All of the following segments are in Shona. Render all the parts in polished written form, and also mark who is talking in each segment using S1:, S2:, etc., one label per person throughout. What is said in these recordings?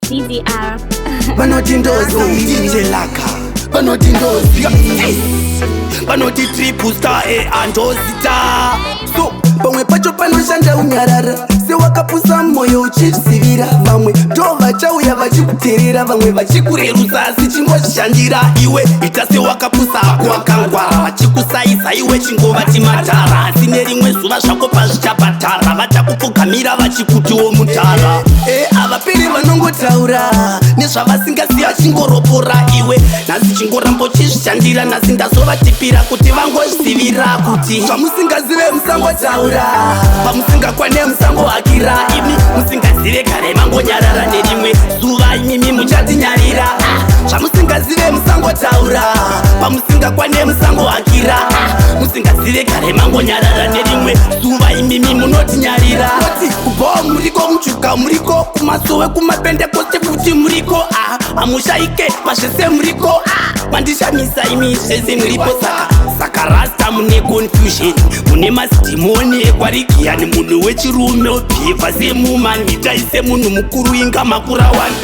S1: DDR.
S2: Banoti ndozo DJ Laka. Banoti ndozi Banoti triple star andozita. So pamwe pacho panoshanda unyarara sewakapusa moyo uchisivira. Vamwe ndo vachauya vachikuterera, vamwe vachikurerutsa sichingozvishandira. Iwe ita sewakapusa kwakangwara, vachikusaisa iwe chingovati matara. Asi nerimwe zuva zvako pazvichapatara, vachakupfugamira vachikutiwo mutara. Avaperi vanongotaura nezvavasingasiya chingoropora. Iwe nhasi chingorambo chizvishandira, nhasi ndazovatipira kuti vangozvisivira kuti zvamusingazive musangotaura, pamusingakwane musangohakira. Imi musingazive kare mangonyarara nerimwe zuva, imimi muchatinyarira. Zvamusingazive musangotaura, pamusingakwane musangohakira. Musingazive kare mangonyarara nerimwe zuva, imimi munotinyarira. Kubva muriko muchuka muriko kumasowe kumapendekoste futi muriko. Amushaike pazvese muriko. Mandishamisa imi zvese muripo. Saka rasta mune confusion, mune masidhimoni ekwarigiyani. Munhu wechirume obhivha semumani, itaise munhu mukuru inga makura wani.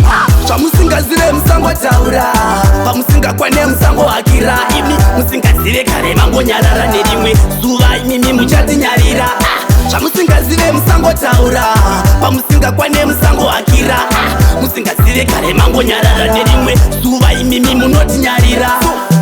S2: Zvamusingazive musangotaura, pamusingakwane musangohakira. Imi musingazive kare mangonyarara nerimwe zuva, imimi muchatinyarira. Zvamusingazive musangotaura, pamusingakwane musangohakira. Musingazive kare mangonyarara nerimwe zuva, imimi munotinyarira.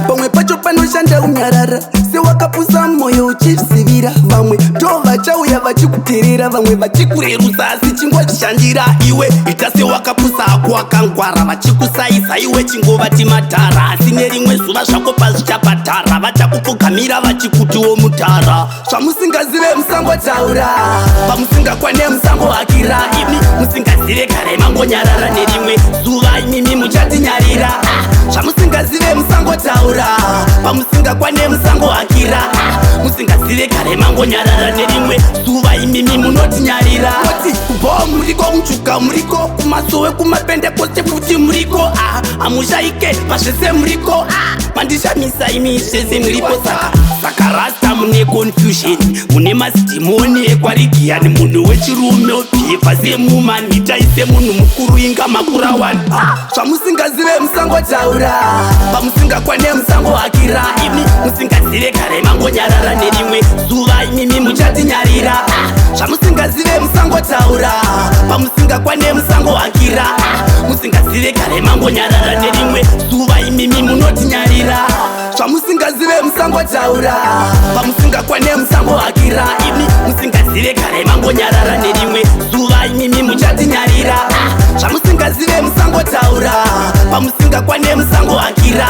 S2: Pamwe pacho panoshanda unyarara sewakapusa moyo uchisivira. Vamwe ndo vachauya vachikuterera, vamwe vachikurerutsa sichingozvishandira. Iwe ita sewakapusa kwakangwara, vachikusaisa iwe chingovati matara. Asi nerimwe zuva zvako pazvichapatara, vachakupfugamira vachikutiwo mutara. Zvamusingazive musangotaura, pamusingakwane musangohakira. Imi musingazive kare mangonyarara nerimwe zuva, imimi muchatinyarira. Zvamusingazive musangotaura, pamusingakwane musangohakira. Musingazive kare mangonyarara nerimwe zuva, imimi munotinyarira. Kubva muriko muchuka muriko kumasowe kumapendekoste futi muriko. Amushaike pazvese muriko. Mandishamisa imi zvese muripo. Saka rasta mune confusion, mune masidhimoni ekwarigiyani. Munhu wechirume obhivha semumani, itaise munhu mukuru inga makura wani. Zvamusingazive musangotaura, pamusingakwane musangohakira. Imi musingazive kare mangonyarara nerimwe zuva, imimi muchatinyarira. Zvamusingazive musangotaura, pamusingakwane musangohakira. Musingazive kare mangonyarara nerimwe zuva, imimi munotinyarira. Zvamusingazive musangotaura, pamusingakwane musangohakira. Imi musingazive kare mangonyarara nerimwe zuva, imimi muchatinyarira. Zvamusingazive musangotaura, pamusingakwane musangohakira.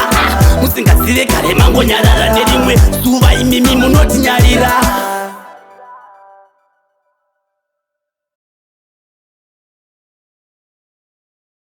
S2: Musingazive kare mangonyarara nerimwe zuva, imimi munotinyarira.